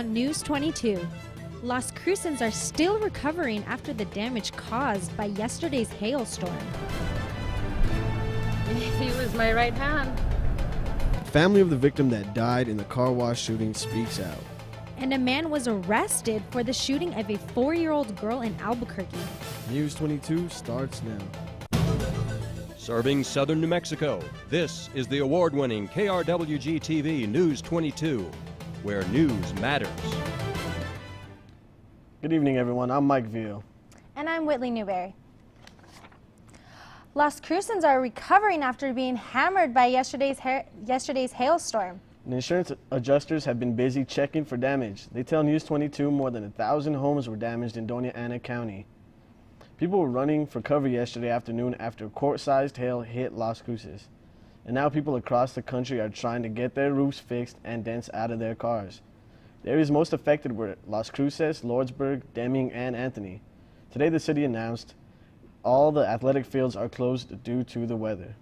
on News 22. Las Crucens are still recovering after the damage caused by yesterday's hailstorm. He was my right hand. Family of the victim that died in the car wash shooting speaks out. And a man was arrested for the shooting of a 4-year-old girl in Albuquerque. News 22 starts now. Serving southern New Mexico, this is the award-winning KRWG-TV News 22, where news matters. Good evening, everyone. I'm Mike Veal. And I'm Whitley Newberry. Las Crucens are recovering after being hammered by yesterday's hailstorm. The insurance adjusters have been busy checking for damage. They tell News 22 more than 1,000 homes were damaged in Doña Ana County. People were running for cover yesterday afternoon after quart-sized hail hit Las Cruces. And now people across the country are trying to get their roofs fixed and dents out of their cars. The areas most affected were Las Cruces, Lordsburg, Deming, and Anthony. Today the city announced all the athletic fields are closed due to the weather.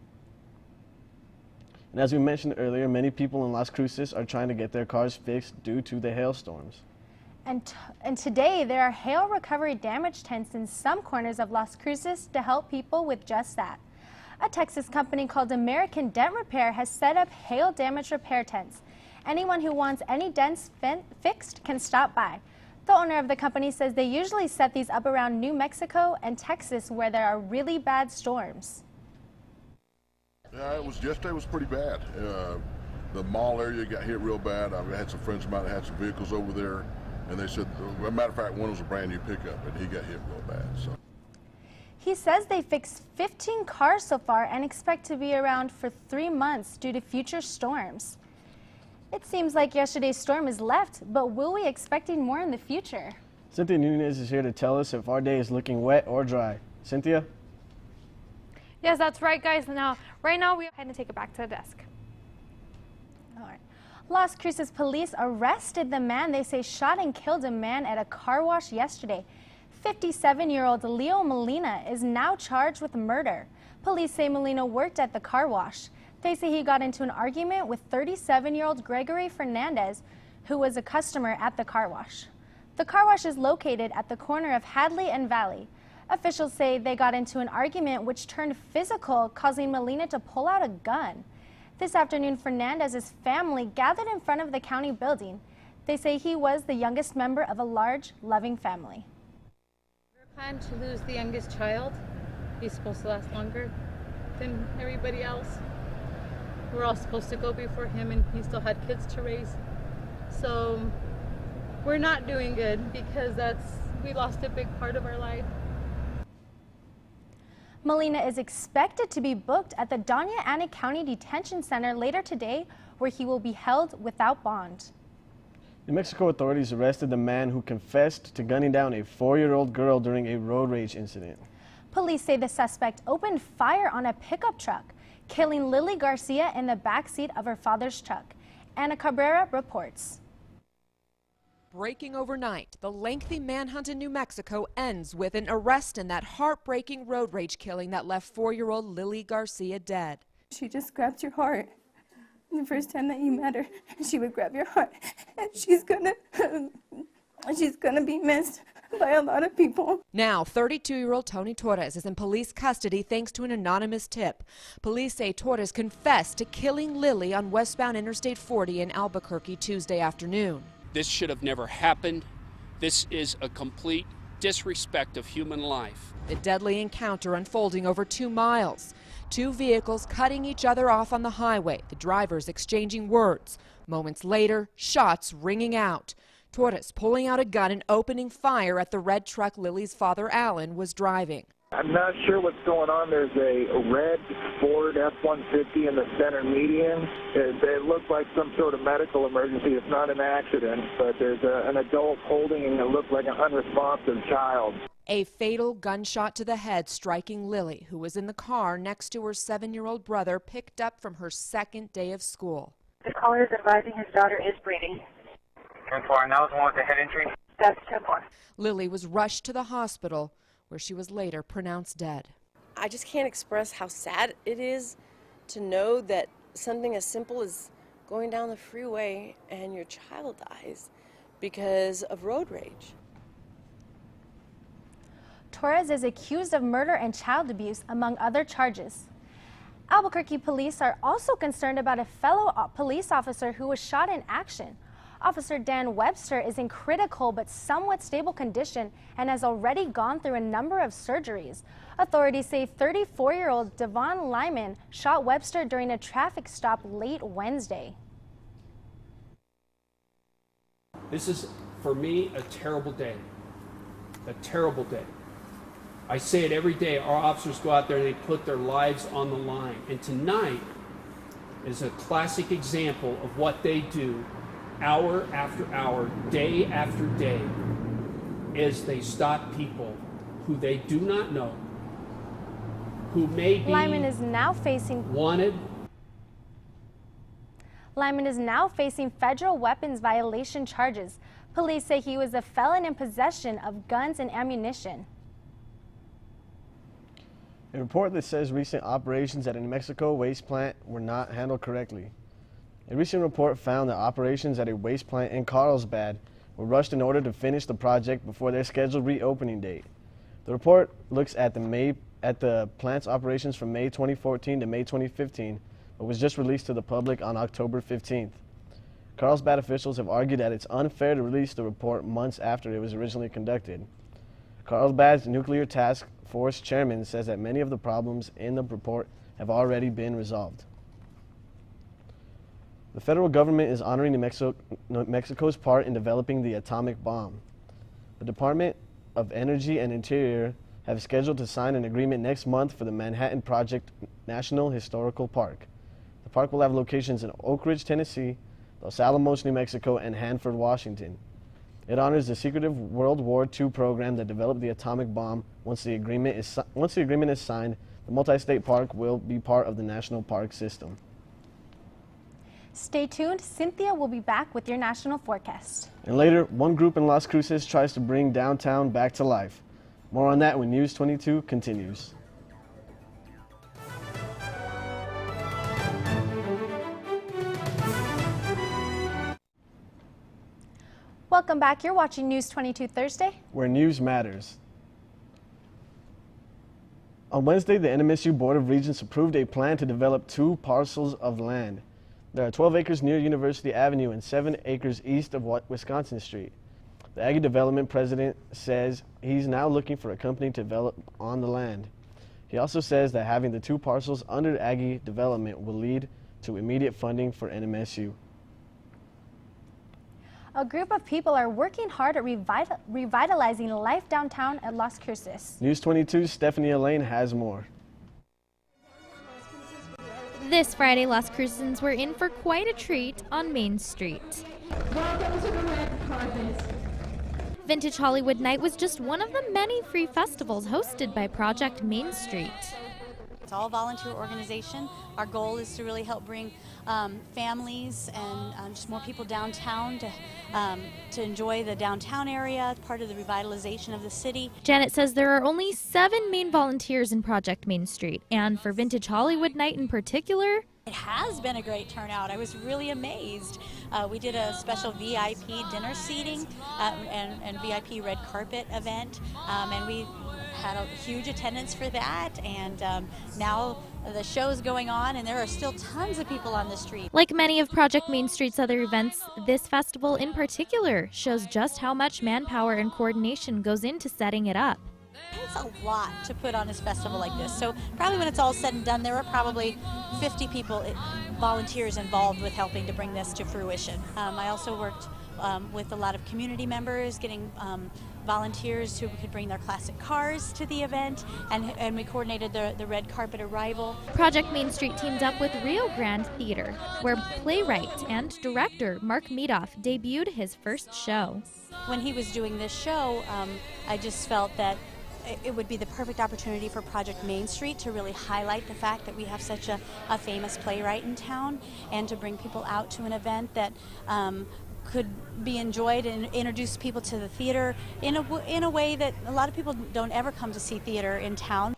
And as we mentioned earlier, many people in Las Cruces are trying to get their cars fixed due to the hailstorms. And today there are hail recovery damage tents in some corners of Las Cruces to help people with just that. A Texas company called American Dent Repair has set up hail damage repair tents. Anyone who wants any dents fixed can stop by. The owner of the company says they usually set these up around New Mexico and Texas where there are really bad storms. Yeah, yesterday was pretty bad. The mall area got hit real bad. I had some friends of mine that had some vehicles over there, and they said, as a matter of fact, one was a brand new pickup, and he got hit real bad. So. He says they fixed 15 cars so far and expect to be around for 3 months due to future storms. It seems like yesterday's storm is left, but will we expecting more in the future? Cynthia Nunez is here to tell us if our day is looking wet or dry. Cynthia? Yes, that's right, guys. Right now, we're going to take it back to the desk. All right. Las Cruces police arrested the man they say shot and killed a man at a car wash yesterday. 57-year-old Leo Molina is now charged with murder. Police say Molina worked at the car wash. They say he got into an argument with 37-year-old Gregory Fernandez, who was a customer at the car wash. The car wash is located at the corner of Hadley and Valley. Officials say they got into an argument which turned physical, causing Molina to pull out a gun. This afternoon, Fernandez's family gathered in front of the county building. They say he was the youngest member of a large, loving family. We're planning to lose the youngest child. He's supposed to last longer than everybody else. We're all supposed to go before him, and he still had kids to raise. So we're not doing good because we lost a big part of our life. Molina is expected to be booked at the Doña Ana County Detention Center later today, where he will be held without bond. New Mexico authorities arrested the man who confessed to gunning down a 4-year-old girl during a road rage incident. Police say the suspect opened fire on a pickup truck, killing Lily Garcia in the backseat of her father's truck. Ana Cabrera reports. Breaking overnight, the lengthy manhunt in New Mexico ends with an arrest in that heartbreaking road rage killing that left 4-year-old Lily Garcia dead. She just grabbed your heart. The first time that you met her, she would grab your heart, and she's gonna be missed by a lot of people. Now, 32-year-old Tony Torres is in police custody thanks to an anonymous tip. Police say Torres confessed to killing Lily on westbound Interstate 40 in Albuquerque Tuesday afternoon. This should have never happened. This is a complete disrespect of human life. The deadly encounter unfolding over 2 miles. 2 vehicles cutting each other off on the highway, the drivers exchanging words. Moments later, shots ringing out. Torres pulling out a gun and opening fire at the red truck Lily's father, Alan, was driving. I'm not sure what's going on. There's a red Ford F-150 in the center median. It looks like some sort of medical emergency. It's not an accident, but there's an adult holding and it looks like an unresponsive child. A fatal gunshot to the head striking Lily, who was in the car next to her 7-year-old brother, picked up from her second day of school. The caller is advising his daughter is breathing. 10-4, and that was the one with the head injury? That's 10-4. Lily was rushed to the hospital, where she was later pronounced dead. I just can't express how sad it is to know that something as simple as going down the freeway and your child dies because of road rage. Torres is accused of murder and child abuse, among other charges. Albuquerque police are also concerned about a fellow police officer who was shot in action. Officer Dan Webster is in critical but somewhat stable condition and has already gone through a number of surgeries. Authorities say 34-year-old Devon Lyman shot Webster during a traffic stop late Wednesday. This is, for me, a terrible day. A terrible day. I say it every day. Our officers go out there and they put their lives on the line. And tonight is a classic example of what they do hour after hour, day after day, as they stop people who they do not know, who may be Lyman is now facing wanted. Lyman is now facing federal weapons violation charges. Police say he was a felon in possession of guns and ammunition. A report that says recent operations at a New Mexico waste plant were not handled correctly. A recent report found that operations at a waste plant in Carlsbad were rushed in order to finish the project before their scheduled reopening date. The report looks at the plant's operations from May 2014 to May 2015, but was just released to the public on October 15th. Carlsbad officials have argued that it's unfair to release the report months after it was originally conducted. Carlsbad's Nuclear Task Force chairman says that many of the problems in the report have already been resolved. The federal government is honoring New Mexico's part in developing the atomic bomb. The Department of Energy and Interior have scheduled to sign an agreement next month for the Manhattan Project National Historical Park. The park will have locations in Oak Ridge, Tennessee, Los Alamos, New Mexico, and Hanford, Washington. It honors the secretive World War II program that developed the atomic bomb. Once the agreement is signed, the multi-state park will be part of the national park system. Stay tuned. Cynthia will be back with your national forecast. And later, one group in Las Cruces tries to bring downtown back to life. More on that when News 22 continues. Welcome back. You're watching News 22 Thursday, where news matters. On Wednesday, the NMSU Board of Regents approved a plan to develop 2 parcels of land. There are 12 acres near University Avenue and 7 acres east of Wisconsin Street. The Aggie Development president says he's now looking for a company to develop on the land. He also says that having the 2 parcels under Aggie Development will lead to immediate funding for NMSU. A group of people are working hard at revitalizing life downtown at Las Cruces. News 22's Stephanie Elaine has more. This Friday, Las Crucens were in for quite a treat on Main Street. Welcome to the red carpet. Vintage Hollywood Night was just one of the many free festivals hosted by Project Main Street. It's all a volunteer organization. Our goal is to really help bring families and just more people downtown to enjoy the downtown area, part of the revitalization of the city. Janet says there are only 7 main volunteers in Project Main Street, and for Vintage Hollywood Night in particular, it has been a great turnout. I was really amazed. We did a special VIP dinner seating and VIP red carpet event, and we had a huge attendance for that, and now the show's going on and there are still tons of people on the street. Like many of Project Main Street's other events, this festival in particular shows just how much manpower and coordination goes into setting it up. It's a lot to put on a festival like this, so probably when it's all said and done there are probably 50 people, volunteers involved with helping to bring this to fruition. I also worked with a lot of community members, getting volunteers who could bring their classic cars to the event, and we coordinated the red carpet arrival. Project Main Street teamed up with Rio Grande Theater, where playwright and director Mark Meadoff debuted his first show. When he was doing this show, I just felt that it would be the perfect opportunity for Project Main Street to really highlight the fact that we have such a famous playwright in town, and to bring people out to an event that could be enjoyed and introduce people to the theater in a way that a lot of people don't ever come to see theater in town.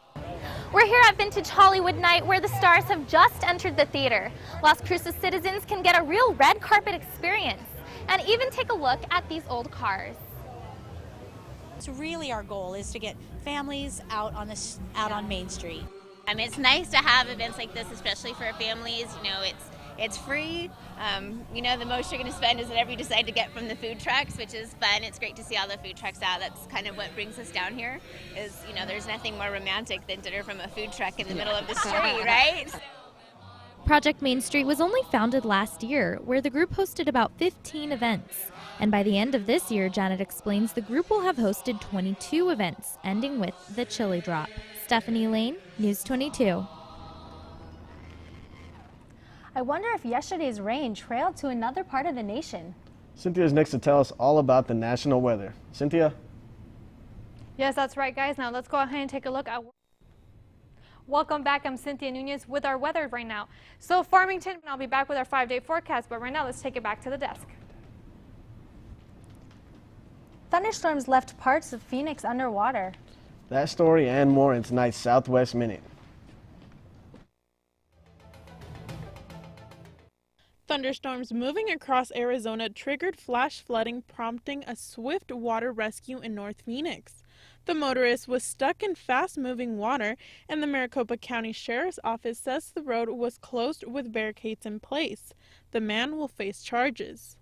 We're here at Vintage Hollywood Night, where the stars have just entered the theater. Las Cruces citizens can get a real red carpet experience. and even take a look at these old cars. It's really our goal is to get families out on Main Street. It's nice to have events like this, especially for families. You know, it's free. You know, the most you're going to spend is whatever you decide to get from the food trucks, which is fun. It's great to see all the food trucks out. That's kind of what brings us down here. Is, you know, there's nothing more romantic than dinner from a food truck in the middle of the street, right? Project Main Street was only founded last year, where the group hosted about 15 events. And by the end of this year, Janet explains the group will have hosted 22 events, ending with the Chili Drop. Stephanie Lane, News 22. I wonder if yesterday's rain trailed to another part of the nation. Cynthia's next to tell us all about the national weather. Cynthia? Yes, that's right, guys. Now let's go ahead and take a look at. Welcome back. I'm Cynthia Nunez with our weather right now. So Farmington, I'll be back with our 5-day forecast, but right now let's take it back to the desk. Thunderstorms left parts of Phoenix underwater. That story and more in tonight's Southwest Minute. Thunderstorms moving across Arizona triggered flash flooding, prompting a swift water rescue in North Phoenix. The motorist was stuck in fast-moving water, and the Maricopa County Sheriff's Office says the road was closed with barricades in place. The man will face charges.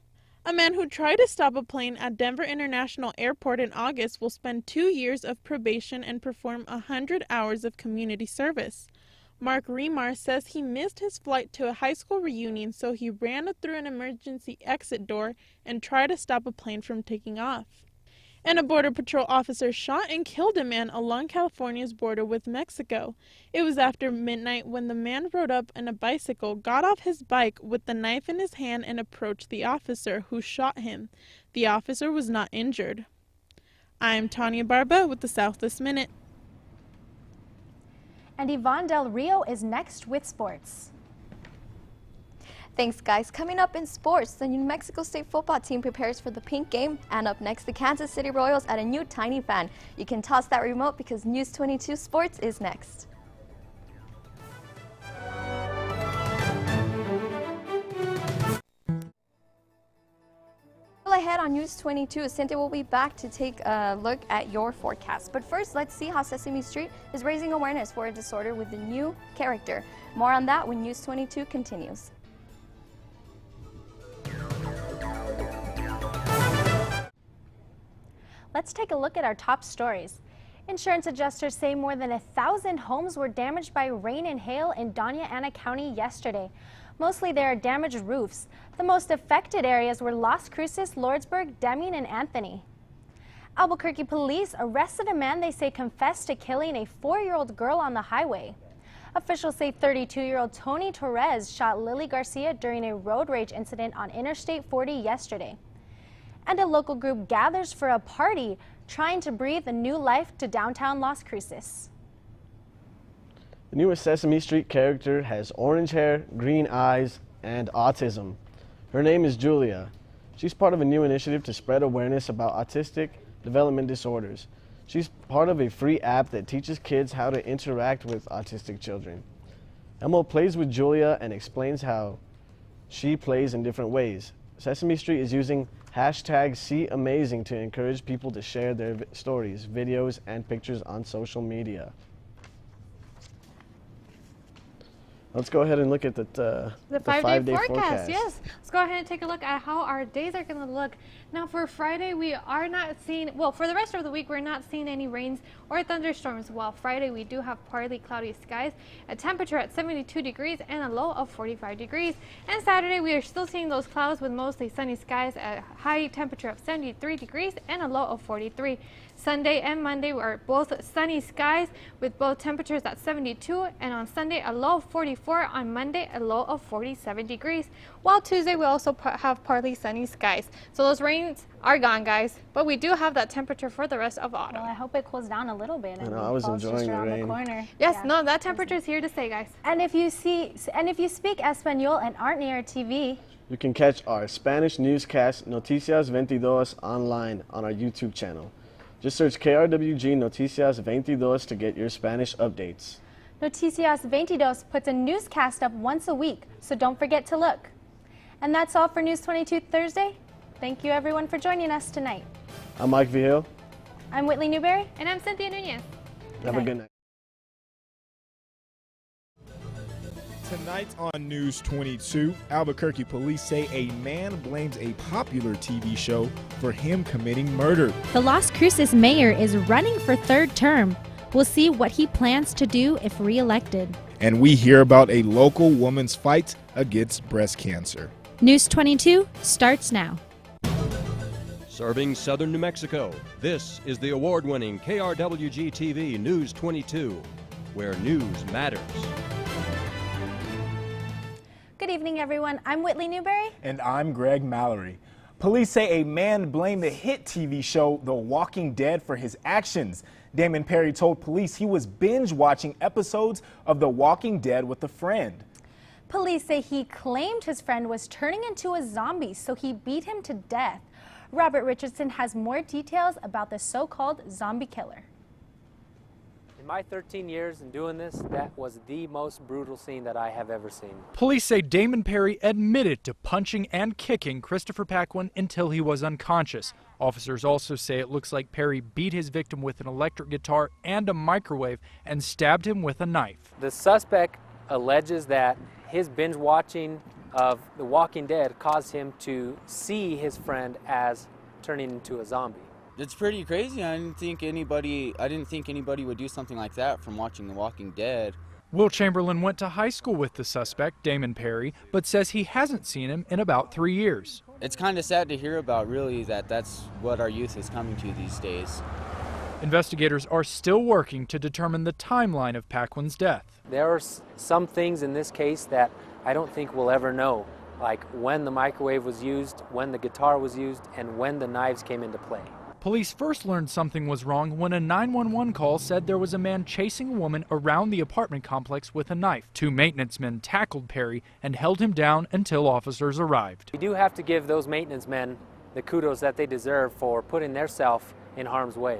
A man who tried to stop a plane at Denver International Airport in August will spend 2 years of probation and perform 100 hours of community service. Mark Remar says he missed his flight to a high school reunion, so he ran through an emergency exit door and tried to stop a plane from taking off. And a Border Patrol officer shot and killed a man along California's border with Mexico. It was after midnight when the man rode up on a bicycle, got off his bike with the knife in his hand, and approached the officer, who shot him. The officer was not injured. I'm Tanya Barba with the Southwest Minute. And Yvonne Del Rio is next with sports. Thanks, guys. Coming up in sports, the New Mexico State football team prepares for the pink game, and up next, the Kansas City Royals add a new tiny fan. You can toss that remote because News 22 Sports is next. Ahead on News 22, Cynthia will be back to take a look at your forecast. But first, let's see how Sesame Street is raising awareness for a disorder with a new character. More on that when News 22 continues. Let's take a look at our top stories. Insurance adjusters say more than 1,000 homes were damaged by rain and hail in Doña Ana County yesterday. Mostly there are damaged roofs. The most affected areas were Las Cruces, Lordsburg, Deming, and Anthony. Albuquerque police arrested a man they say confessed to killing a 4-year-old girl on the highway. Officials say 32-year-old Tony Torres shot Lily Garcia during a road rage incident on Interstate 40 yesterday. And a local group gathers for a party, trying to breathe a new life to downtown Las Cruces. The newest Sesame Street character has orange hair, green eyes, and autism. Her name is Julia. She's part of a new initiative to spread awareness about autistic development disorders. She's part of a free app that teaches kids how to interact with autistic children. Elmo plays with Julia and explains how she plays in different ways. Sesame Street is using #SeeAmazing to encourage people to share their stories, videos, and pictures on social media. Let's go ahead and look at the 5-day forecast. Yes, let's go ahead and take a look at how our days are going to look. Now for Friday, we are not seeing, well, for the rest of the week, we're not seeing any rains or thunderstorms. While Friday, we do have partly cloudy skies, a temperature at 72 degrees and a low of 45 degrees. And Saturday, we are still seeing those clouds with mostly sunny skies, a high temperature of 73 degrees and a low of 43. Sunday and Monday are both sunny skies with both temperatures at 72, and on Sunday a low of 44, on Monday a low of 47 degrees, while Tuesday we also have partly sunny skies. So those rains are gone, guys, but we do have that temperature for the rest of autumn. Well, I hope it cools down a little bit. I know, I was enjoying the rain. Yes, yeah. No, that temperature is here to stay, guys. And if you speak Espanol and aren't near TV, you can catch our Spanish newscast Noticias22 online on our YouTube channel. Just search KRWG Noticias 22 to get your Spanish updates. Noticias 22 puts a newscast up once a week, so don't forget to look. And that's all for News 22 Thursday. Thank you everyone for joining us tonight. I'm Mike Vigil. I'm Whitley Newberry. And I'm Cynthia Nunez. Have a good night. Tonight on News 22, Albuquerque police say a man blames a popular TV show for him committing murder. The Las Cruces mayor is running for third term. We'll see what he plans to do if reelected. And we hear about a local woman's fight against breast cancer. News 22 starts now. Serving southern New Mexico, this is the award-winning KRWG-TV News 22, where news matters. Good evening, everyone. I'm Whitley Newberry. And I'm Greg Mallory. Police say a man blamed the hit TV show The Walking Dead for his actions. Damon Perry told police he was binge watching episodes of The Walking Dead with a friend. Police say he claimed his friend was turning into a zombie, so he beat him to death. Robert Richardson has more details about the so-called zombie killer. In my 13 years in doing this, that was the most brutal scene that I have ever seen. Police say Damon Perry admitted to punching and kicking Christopher Paquin until he was unconscious. Officers also say it looks like Perry beat his victim with an electric guitar and a microwave and stabbed him with a knife. The suspect alleges that his binge watching of The Walking Dead caused him to see his friend as turning into a zombie. It's pretty crazy. I didn't think anybody would do something like that from watching The Walking Dead. Will Chamberlain went to high school with the suspect, Damon Perry, but says he hasn't seen him in about 3 years. It's kind of sad to hear about, really, that's what our youth is coming to these days. Investigators are still working to determine the timeline of Paquin's death. There are some things in this case that I don't think we'll ever know, like when the microwave was used, when the guitar was used, and when the knives came into play. Police first learned something was wrong when a 911 call said there was a man chasing a woman around the apartment complex with a knife. 2 maintenance men tackled Perry and held him down until officers arrived. We do have to give those maintenance men the kudos that they deserve for putting themselves in harm's way.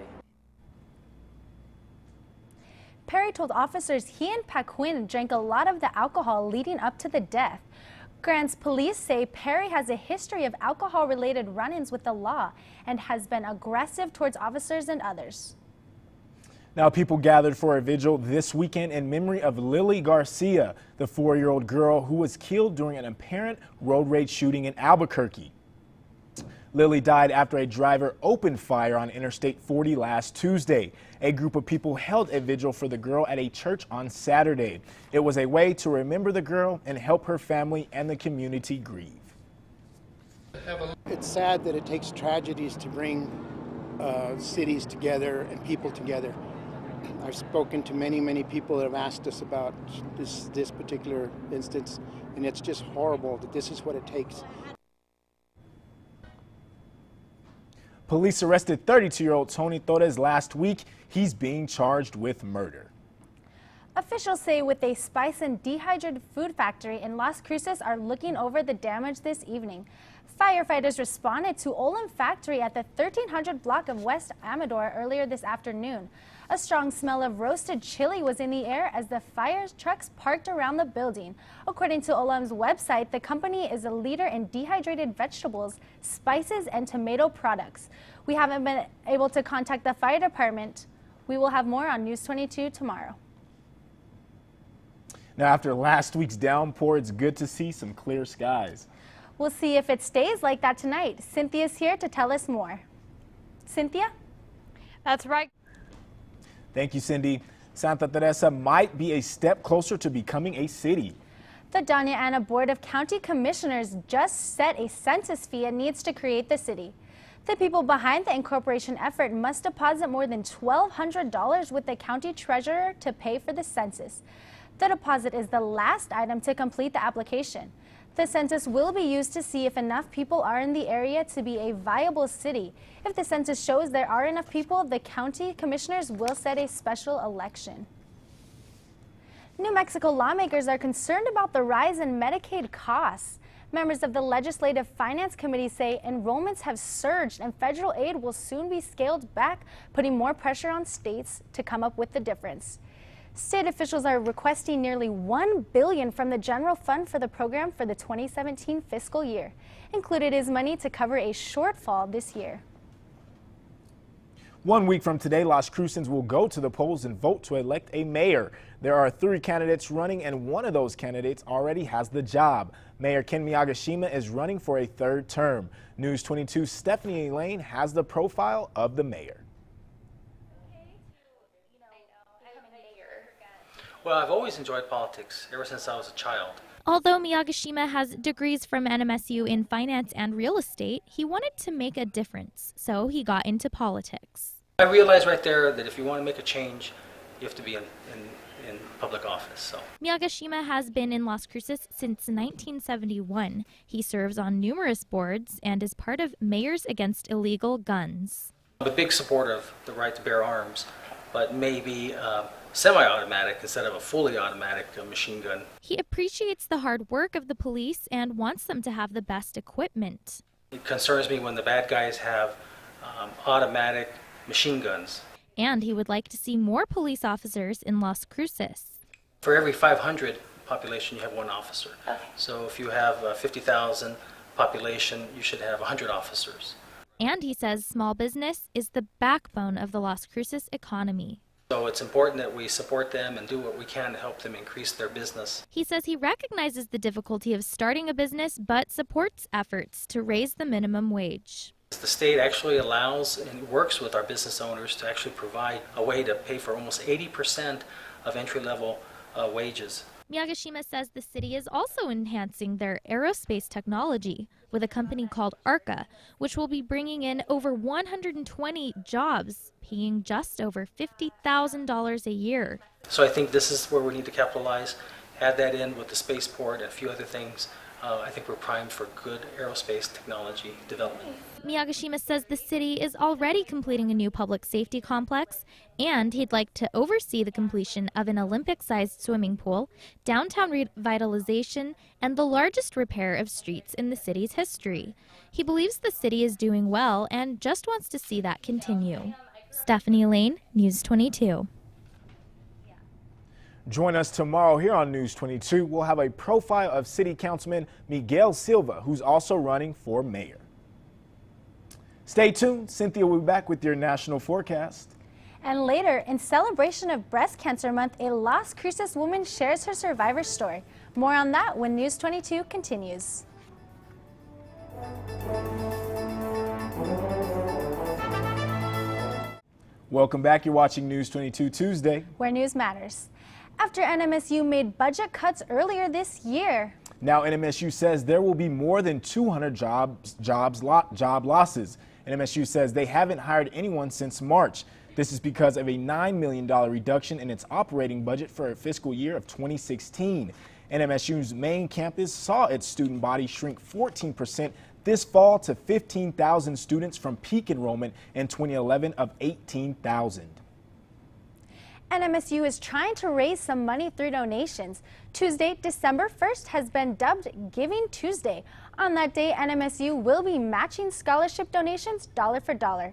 Perry told officers he and Paquin drank a lot of the alcohol leading up to the death. Grants police say Perry has a history of alcohol-related run-ins with the law and has been aggressive towards officers and others. Now, people gathered for a vigil this weekend in memory of Lily Garcia, the 4-year-old girl who was killed during an apparent road rage shooting in Albuquerque. Lily died after a driver opened fire on Interstate 40 last Tuesday. A group of people held a vigil for the girl at a church on Saturday. It was a way to remember the girl and help her family and the community grieve. It's sad that it takes tragedies to bring cities together and people together. I've spoken to many people that have asked us about this particular instance, and it's just horrible that this is what it takes. Police arrested 32-year-old Tony Torres last week. He's being charged with murder. Officials say with a spice and dehydrated food factory in Las Cruces are looking over the damage this evening. Firefighters responded to Olin Factory at the 1300 block of West Amador earlier this afternoon. A strong smell of roasted chili was in the air as the fire trucks parked around the building. According to Olam's website, the company is a leader in dehydrated vegetables, spices, and tomato products. We haven't been able to contact the fire department. We will have more on News 22 tomorrow. Now, after last week's downpour, it's good to see some clear skies. We'll see if it stays like that tonight. Cynthia's here to tell us more. Cynthia? That's right. Thank you, Cindy. Santa Teresa might be a step closer to becoming a city. The Doña Ana Board of County Commissioners just set a census fee it needs to create the city. The people behind the incorporation effort must deposit more than $1,200 with the county treasurer to pay for the census. The deposit is the last item to complete the application. The census will be used to see if enough people are in the area to be a viable city. If the census shows there are enough people, the county commissioners will set a special election. New Mexico lawmakers are concerned about the rise in Medicaid costs. Members of the Legislative Finance Committee say enrollments have surged and federal aid will soon be scaled back, putting more pressure on states to come up with the difference. State officials are requesting nearly $1 billion from the general fund for the program for the 2017 fiscal year. Included is money to cover a shortfall this year. 1 week from today, Las Crucens will go to the polls and vote to elect a mayor. There are 3 candidates running, and one of those candidates already has the job. Mayor Ken Miyagishima is running for a 3rd term. News 22's Stephanie Elaine has the profile of the mayor. Well, I've always enjoyed politics ever since I was a child. Although Miyagishima has degrees from NMSU in finance and real estate, he wanted to make a difference, so he got into politics. I realized right there that if you want to make a change, you have to be in public office. So Miyagishima has been in Las Cruces since 1971. He serves on numerous boards and is part of Mayors Against Illegal Guns. I'm a big supporter of the right to bear arms, but maybe semi-automatic instead of a fully automatic machine gun. He appreciates the hard work of the police and wants them to have the best equipment. It concerns me when the bad guys have automatic machine guns. And he would like to see more police officers in Las Cruces. For every 500 population, you have 1 officer. So if you have 50,000 population, you should have 100 officers. And he says small business is the backbone of the Las Cruces economy. So it's important that we support them and do what we can to help them increase their business. He says he recognizes the difficulty of starting a business, but supports efforts to raise the minimum wage. The state actually allows and works with our business owners to actually provide a way to pay for almost 80% of entry-level wages. Miyagishima says the city is also enhancing their aerospace technology with a company called ARCA, which will be bringing in over 120 jobs, paying just over $50,000 a year. So I think this is where we need to capitalize, add that in with the spaceport and a few other things. I think we're primed for good aerospace technology development. Miyagishima says the city is already completing a new public safety complex, and he'd like to oversee the completion of an Olympic-sized swimming pool, downtown revitalization, and the largest repair of streets in the city's history. He believes the city is doing well and just wants to see that continue. Stephanie Lane, News 22. Join us tomorrow here on News 22. We'll have a profile of City Councilman Miguel Silva, who's also running for mayor. Stay tuned. Cynthia will be back with your national forecast. And later, in celebration of Breast Cancer Month, a Las Cruces woman shares her survivor story. More on that when News 22 continues. Welcome back. You're watching News 22 Tuesday, where news matters. After NMSU made budget cuts earlier this year. Now NMSU says there will be more than 200 job losses. NMSU says they haven't hired anyone since March. This is because of a $9 million reduction in its operating budget for a fiscal year of 2016. NMSU's main campus saw its student body shrink 14% this fall to 15,000 students from peak enrollment in 2011 of 18,000. NMSU is trying to raise some money through donations. Tuesday, December 1st has been dubbed Giving Tuesday. On that day, NMSU will be matching scholarship donations dollar for dollar.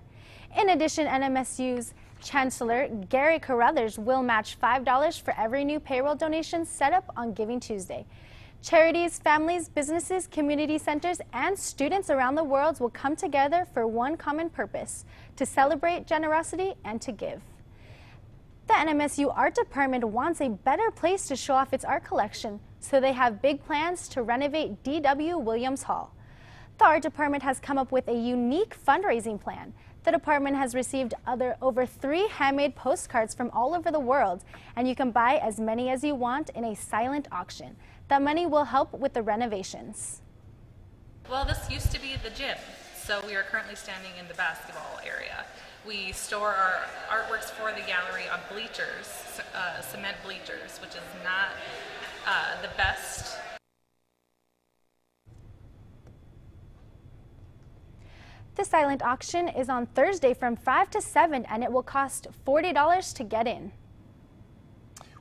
In addition, NMSU's Chancellor Gary Carruthers will match $5 for every new payroll donation set up on Giving Tuesday. Charities, families, businesses, community centers, and students around the world will come together for one common purpose: to celebrate generosity and to give. The NMSU Art Department wants a better place to show off its art collection, so they have big plans to renovate D.W. Williams Hall. The Art Department has come up with a unique fundraising plan. The department has received over 3 handmade postcards from all over the world, and you can buy as many as you want in a silent auction. That money will help with the renovations. Well, this used to be the gym, so we are currently standing in the basketball area. We store our artworks for the gallery on bleachers, cement bleachers, which is not the best. The silent auction is on Thursday from 5 to 7, and it will cost $40 to get in.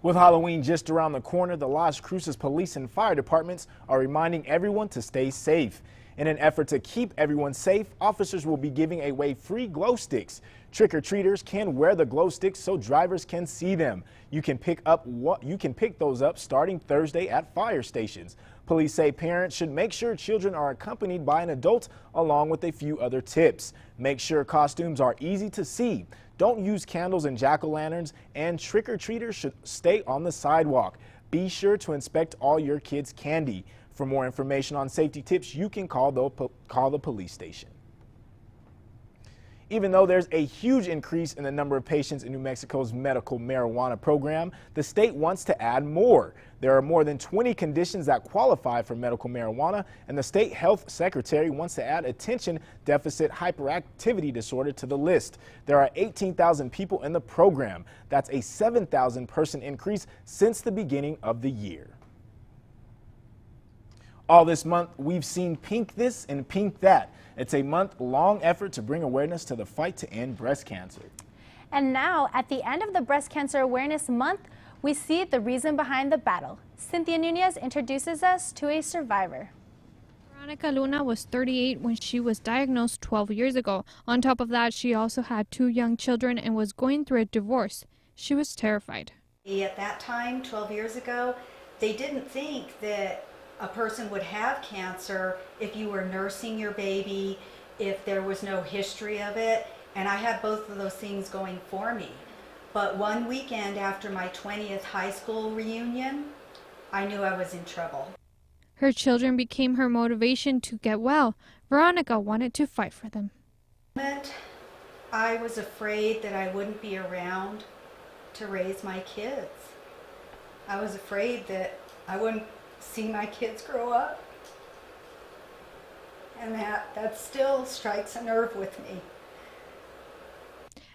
With Halloween just around the corner, the Las Cruces Police and Fire Departments are reminding everyone to stay safe. In an effort to keep everyone safe, officers will be giving away free glow sticks. Trick-or-treaters can wear the glow sticks so drivers can see them. You can pick those up starting Thursday at fire stations. Police say parents should make sure children are accompanied by an adult along with a few other tips. Make sure costumes are easy to see. Don't use candles and jack-o'-lanterns, and trick-or-treaters should stay on the sidewalk. Be sure to inspect all your kids' candy. For more information on safety tips, you can call the police station. Even though there's a huge increase in the number of patients in New Mexico's medical marijuana program, the state wants to add more. There are more than 20 conditions that qualify for medical marijuana, and the state health secretary wants to add attention deficit hyperactivity disorder to the list. There are 18,000 people in the program. That's a 7,000 person increase since the beginning of the year. All this month, we've seen Pink This and Pink That. It's a month-long effort to bring awareness to the fight to end breast cancer. And now, at the end of the Breast Cancer Awareness Month, we see the reason behind the battle. Cynthia Nunez introduces us to a survivor. Veronica Luna was 38 when she was diagnosed 12 years ago. On top of that, she also had 2 young children and was going through a divorce. She was terrified. At that time, 12 years ago, they didn't think that a person would have cancer if you were nursing your baby, if there was no history of it, and I had both of those things going for me. But one weekend after my 20th high school reunion, I knew I was in trouble. Her children became her motivation to get well. Veronica wanted to fight for them. I was afraid that I wouldn't be around to raise my kids. I was afraid that I wouldn't see my kids grow up, and that still strikes a nerve with me.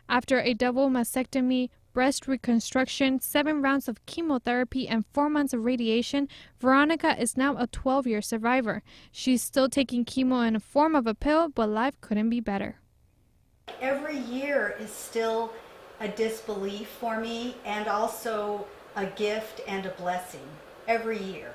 After a double mastectomy, breast reconstruction, 7 rounds of chemotherapy, and 4 months of radiation, Veronica is now a 12-year survivor. She's still taking chemo in the form of a pill, but life couldn't be better. Every year is still a disbelief for me, and also a gift and a blessing. Every year.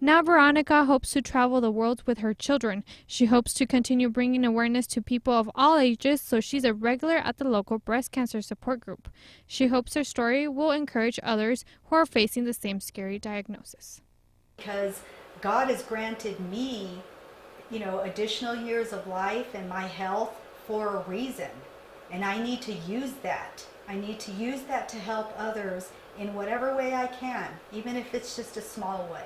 Now Veronica hopes to travel the world with her children. She hopes to continue bringing awareness to people of all ages, so she's a regular at the local breast cancer support group. She hopes her story will encourage others who are facing the same scary diagnosis. Because God has granted me, additional years of life and my health for a reason. And I need to use that. I need to use that to help others in whatever way I can, even if it's just a small way.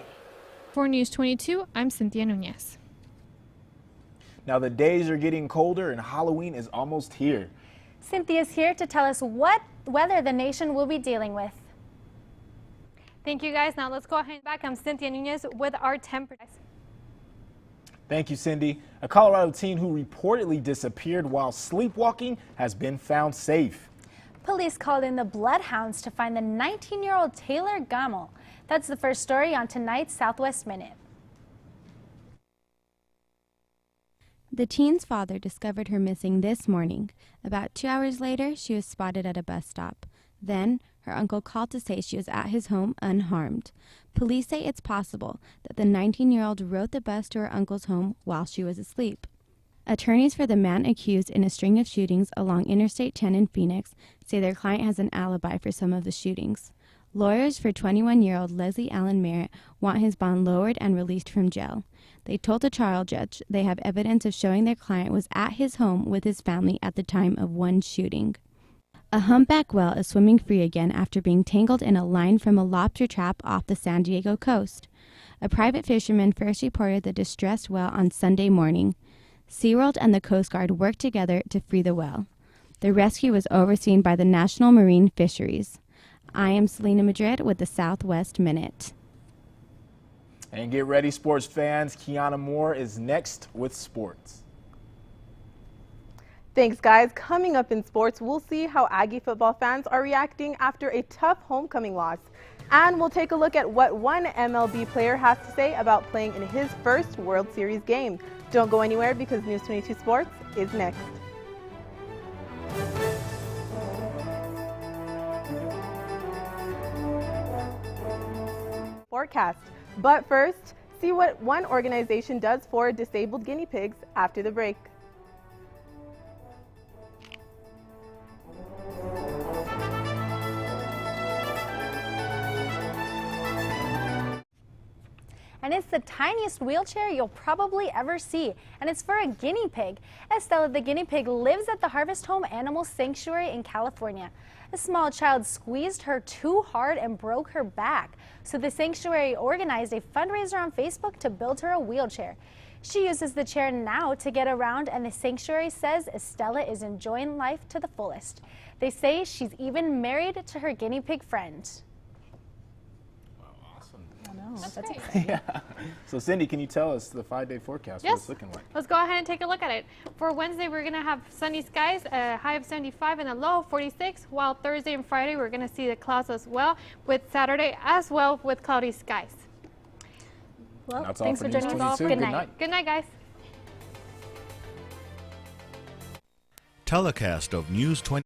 For News 22, I'm Cynthia Nunez. Now the days are getting colder and Halloween is almost here. Cynthia's here to tell us what weather the nation will be dealing with. Thank you guys. Now let's go ahead and back. I'm Cynthia Nunez with our temperature. Thank you, Cindy. A Colorado teen who reportedly disappeared while sleepwalking has been found safe. Police called in the bloodhounds to find the 19-year-old Taylor Gamel. That's the first story on tonight's Southwest Minute. The teen's father discovered her missing this morning. About 2 hours later, she was spotted at a bus stop. Then, her uncle called to say she was at his home unharmed. Police say it's possible that the 19-year-old rode the bus to her uncle's home while she was asleep. Attorneys for the man accused in a string of shootings along Interstate 10 in Phoenix say their client has an alibi for some of the shootings. Lawyers for 21-year-old Leslie Allen Merritt want his bond lowered and released from jail. They told the trial judge they have evidence of showing their client was at his home with his family at the time of one shooting. A humpback whale is swimming free again after being tangled in a line from a lobster trap off the San Diego coast. A private fisherman first reported the distressed whale on Sunday morning. SeaWorld and the Coast Guard worked together to free the whale. The rescue was overseen by the National Marine Fisheries. I am Selena Madrid with the Southwest Minute. And get ready, sports fans. Kiana Moore is next with sports. Thanks, guys. Coming up in sports, we'll see how Aggie football fans are reacting after a tough homecoming loss. And we'll take a look at what one MLB player has to say about playing in his first World Series game. Don't go anywhere because News 22 Sports is next. Forecast. But first, Let's see what one organization does for disabled guinea pigs after the break. And it's the tiniest wheelchair you'll probably ever see, and it's for a guinea pig. Estella the guinea pig lives at the Harvest Home Animal Sanctuary in California. A small child squeezed her too hard and broke her back, so the sanctuary organized a fundraiser on Facebook to build her a wheelchair. She uses the chair now to get around, and the sanctuary says Estella is enjoying life to the fullest. They say she's even married to her guinea pig friend. That's exciting. Yeah. So Cindy, can you tell us the 5-day forecast? Yes. What it's looking like? Let's go ahead and take a look at it. For Wednesday, we're going to have sunny skies, a high of 75 and a low of 46, while Thursday and Friday, we're going to see the clouds as well, with Saturday as well with cloudy skies. Well, That's all thanks for for News joining us. 22. Good Good night. night. Good night, guys. Telecast of News 20.